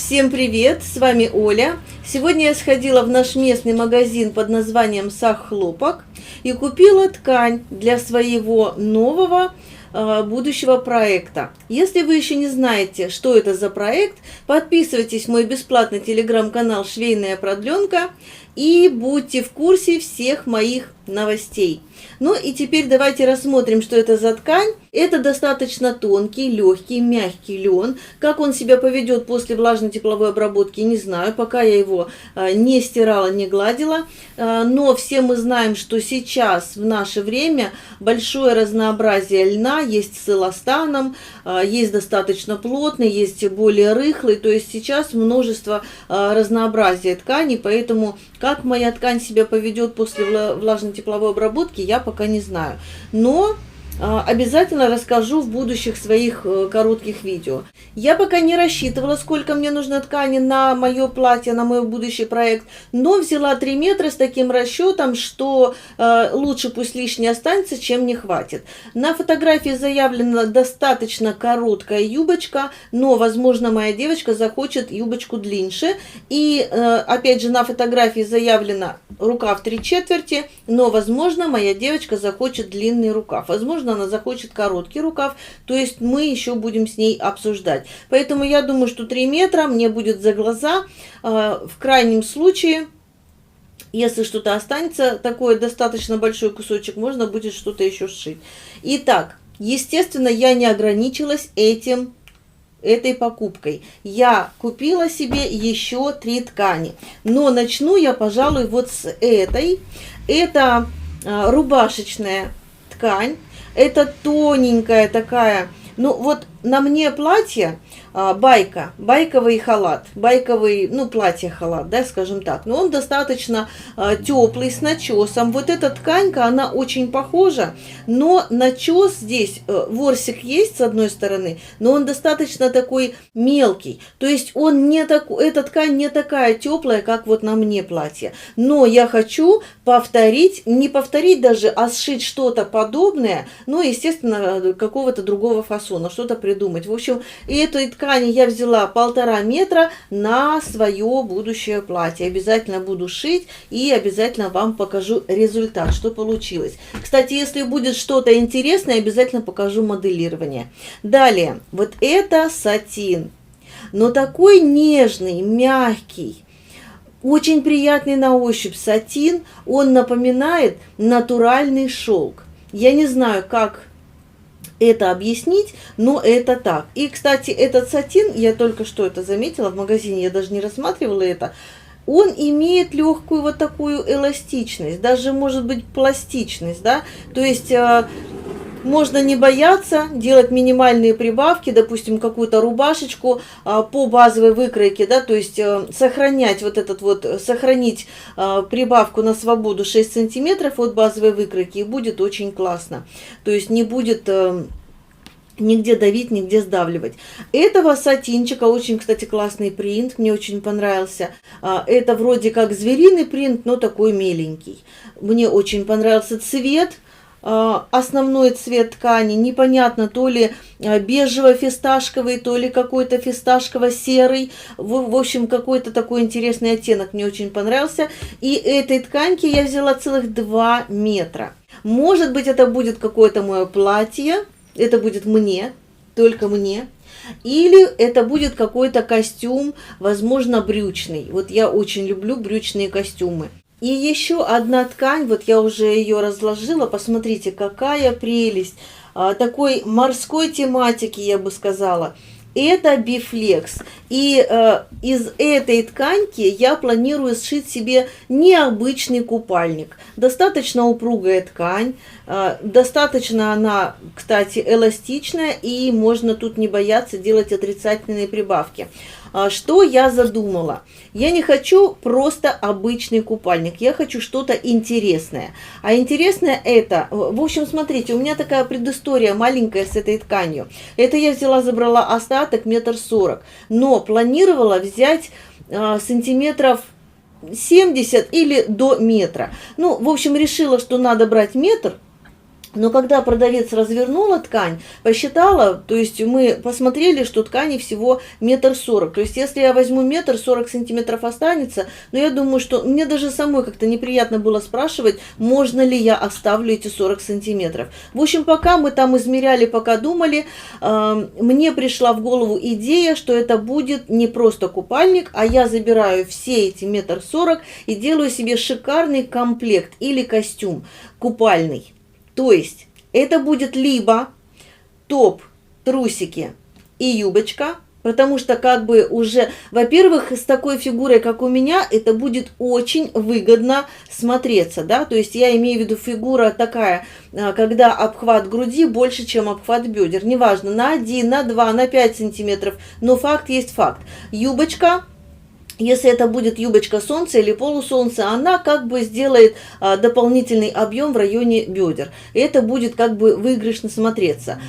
Всем привет, с вами Оля. Сегодня я сходила в наш местный магазин под названием Саххлопок и купила ткань для своего нового будущего проекта. Если вы еще не знаете, что это за проект, подписывайтесь в мой бесплатный телеграм-канал «Швейная продленка» и будьте в курсе всех моих новостей. Ну и теперь давайте рассмотрим, что это за ткань. Это достаточно тонкий, легкий, мягкий лен. Как он себя поведет после влажной тепловой обработки, не знаю. Пока я его не стирала, не гладила. Но все мы знаем, что сейчас в наше время большое разнообразие льна. Есть с эластаном, есть достаточно плотный, есть более рыхлый. То есть сейчас множество разнообразия тканей. Поэтому как моя ткань себя поведет после влажной тепловой обработки, я пока не знаю. Но обязательно расскажу в будущих своих коротких видео. Я пока не рассчитывала, сколько мне нужно ткани на мое платье, на мой будущий проект, но взяла 3 метра с таким расчетом, что лучше пусть лишнее останется, чем не хватит. На фотографии заявлена достаточно короткая юбочка, но, возможно, моя девочка захочет юбочку длиннее. И, опять же, на фотографии заявлено рукав 3/4, но, возможно, моя девочка захочет длинный рукав. Возможно, она захочет короткий рукав, то есть мы еще будем с ней обсуждать. Поэтому я думаю, что 3 метра мне будет за глаза. В крайнем случае, если что-то останется, такой достаточно большой кусочек, можно будет что-то еще сшить. Итак, естественно, я не ограничилась этой покупкой. Я купила себе еще 3 ткани. Но начну я, пожалуй, вот с этой. Это рубашечная ткань. Это тоненькая такая, ну вот на мне платье байковый халат, байковый, ну платье-халат, да, скажем так. Но он достаточно теплый, с начесом. Вот эта тканька, она очень похожа, но начес здесь, ворсик есть с одной стороны, но он достаточно такой мелкий. То есть он не такой, эта ткань не такая теплая, как вот на мне платье. Но я хочу повторить, не повторить даже, а сшить что-то подобное, ну, естественно, какого-то другого фасона, что-то придумать. В общем, этой ткани я взяла 1,5 метра на свое будущее платье. Обязательно буду шить и обязательно вам покажу результат, что получилось. Кстати, если будет что-то интересное, обязательно покажу моделирование. Далее, вот это сатин, но такой нежный, мягкий. Очень приятный на ощупь сатин, он напоминает натуральный шелк. Я не знаю, как это объяснить, но это так. И, кстати, этот сатин, я только что это заметила в магазине, я даже не рассматривала это, он имеет легкую вот такую эластичность, даже может быть пластичность, да, то есть можно не бояться делать минимальные прибавки, допустим, какую-то рубашечку по базовой выкройке, да, то есть сохранять вот этот вот, сохранить прибавку на свободу 6 сантиметров от базовой выкройки, и будет очень классно. То есть не будет нигде давить, нигде сдавливать. Этого сатинчика очень, кстати, классный принт, мне очень понравился. Это вроде как звериный принт, но такой меленький. Мне очень понравился цвет. Основной цвет ткани непонятно, то ли бежево-фисташковый, то ли какой-то фисташково-серый. В общем, какой-то такой интересный оттенок мне очень понравился. И этой тканьки я взяла целых 2 метра. Может быть, это будет какое-то мое платье, это будет мне, только мне. Или это будет какой-то костюм, возможно, брючный. Вот я очень люблю брючные костюмы. И еще одна ткань, вот я уже ее разложила, посмотрите, какая прелесть, такой морской тематики, я бы сказала. Это бифлекс. И из этой тканьки я планирую сшить себе необычный купальник. Достаточно упругая ткань, достаточно она, кстати, эластичная, и можно тут не бояться делать отрицательные прибавки. Что я задумала? Я не хочу просто обычный купальник, я хочу что-то интересное. А интересное это, в общем, смотрите, у меня такая предыстория маленькая с этой тканью. Это я взяла, забрала остаток 1,40 м, но планировала взять сантиметров 70 или до метра. Ну, в общем, решила, что надо брать метр. Но когда продавец развернула ткань, посчитала, то есть мы посмотрели, что ткани всего 1,40 м. То есть если я возьму 1,40 сантиметров останется, но я думаю, что мне даже самой как-то неприятно было спрашивать, можно ли я оставлю эти 40 сантиметров. В общем, пока мы там измеряли, пока думали, мне пришла в голову идея, что это будет не просто купальник, а я забираю все эти 1,40 м и делаю себе шикарный комплект или костюм купальный. То есть это будет либо топ, трусики и юбочка, потому что как бы уже, во-первых, с такой фигурой, как у меня, это будет очень выгодно смотреться, да, то есть я имею в виду фигура такая, когда обхват груди больше, чем обхват бедер, неважно, на 1, на 2, на 5 сантиметров, но факт есть факт. Юбочка. Если это будет юбочка солнца или полусолнца, она как бы сделает дополнительный объем в районе бедер. И это будет как бы выигрышно смотреться.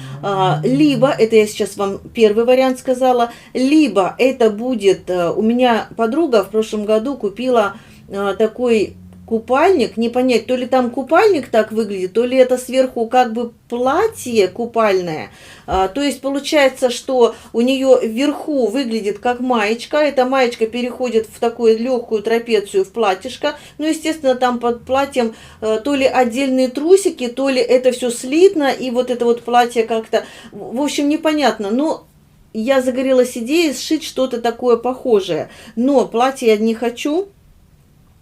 Либо, это я сейчас вам первый вариант сказала, либо это будет, у меня подруга в прошлом году купила такой купальник, не понять, то ли там купальник так выглядит, то ли это сверху как бы платье купальное. То есть получается, что у нее вверху выглядит как маечка, эта маечка переходит в такую легкую трапецию, в платьишко. Ну, естественно, там под платьем то ли отдельные трусики, то ли это все слитно, и вот это вот платье как-то, в общем, непонятно. Но я загорелась идеей сшить что-то такое похожее. Но платье я не хочу.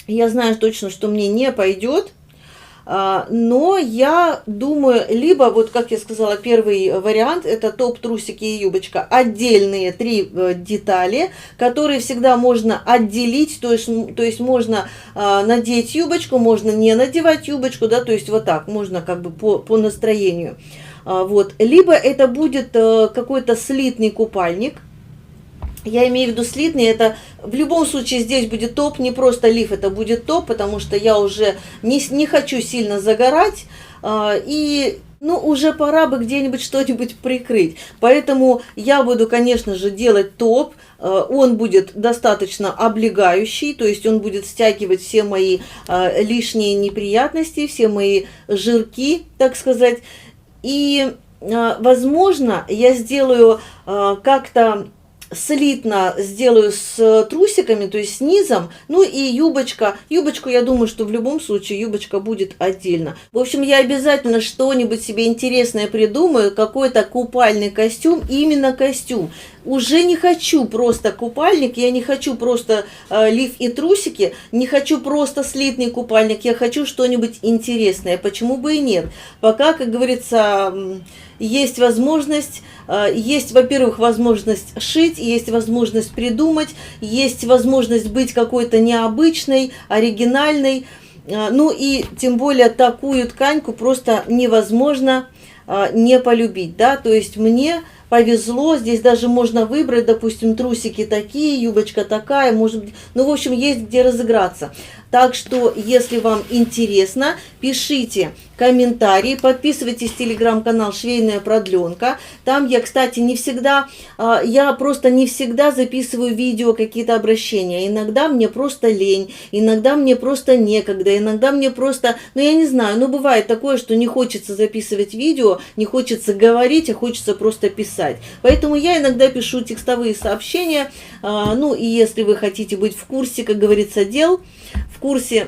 Я знаю точно, что мне не пойдет, но я думаю, либо, вот как я сказала, первый вариант, это топ, трусики и юбочка, отдельные 3 детали, которые всегда можно отделить, то есть можно надеть юбочку, можно не надевать юбочку, да, то есть вот так, можно как бы по настроению. Вот. Либо это будет какой-то слитный купальник. Я имею в виду слитный, это в любом случае здесь будет топ, не просто лиф, это будет топ, потому что я уже не хочу сильно загорать, и ну, уже пора бы где-нибудь что-нибудь прикрыть. Поэтому я буду, конечно же, делать топ, он будет достаточно облегающий, то есть он будет стягивать все мои лишние неприятности, все мои жирки, так сказать, и, возможно, я сделаю как-то слитно сделаю с трусиками, то есть с низом, ну и юбочка. Юбочку, я думаю, что в любом случае юбочка будет отдельно. В общем, я обязательно что-нибудь себе интересное придумаю, какой-то купальный костюм, именно костюм. Уже не хочу просто купальник, я не хочу просто лиф и трусики, не хочу просто слитный купальник, я хочу что-нибудь интересное, почему бы и нет. Пока, как говорится, есть возможность, есть, во-первых, возможность шить, есть возможность придумать, есть возможность быть какой-то необычной, оригинальной, ну и тем более такую тканьку просто невозможно не полюбить, да, то есть мне повезло, здесь даже можно выбрать, допустим, трусики такие, юбочка такая, может быть, ну, в общем, есть где разыграться. Так что, если вам интересно, пишите комментарии, подписывайтесь в телеграм-канал «Швейная продленка». Там я, кстати, не всегда, я просто не всегда записываю видео, какие-то обращения. Иногда мне просто лень, иногда мне просто некогда, иногда мне просто, ну, я не знаю, ну, бывает такое, что не хочется записывать видео, не хочется говорить, а хочется просто писать. Поэтому я иногда пишу текстовые сообщения, ну, и если вы хотите быть в курсе, как говорится, дел, в курсе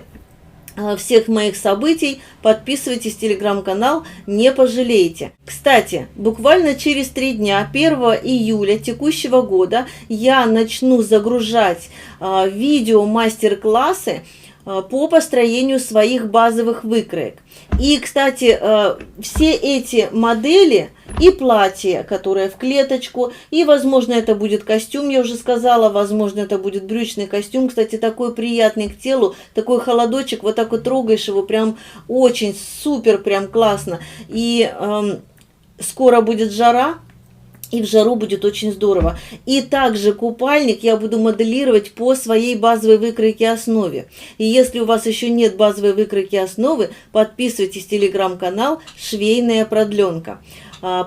всех моих событий, подписывайтесь в телеграм-канал, не пожалеете. Кстати, буквально через 3 дня, 1 июля текущего года, я начну загружать видео мастер-классы по построению своих базовых выкроек. И, кстати, все эти модели и платье, которое в клеточку, и, возможно, это будет костюм, я уже сказала, возможно, это будет брючный костюм, кстати, такой приятный к телу, такой холодочек, вот так вот трогаешь его, прям очень супер, прям классно. И скоро будет жара, и в жару будет очень здорово. И также купальник я буду моделировать по своей базовой выкройке основе. И если у вас еще нет базовой выкройки основы, подписывайтесь в телеграм-канал «Швейная продленка».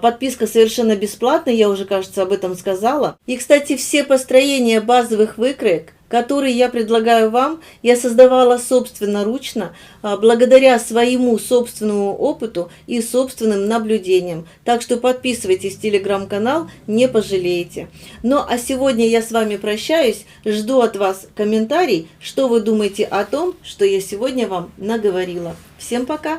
Подписка совершенно бесплатная, я уже, кажется, об этом сказала. И, кстати, все построения базовых выкроек, которые я предлагаю вам, я создавала собственноручно, благодаря своему собственному опыту и собственным наблюдениям. Так что подписывайтесь в телеграм-канал, не пожалеете. Ну а сегодня я с вами прощаюсь, жду от вас комментарий, что вы думаете о том, что я сегодня вам наговорила. Всем пока!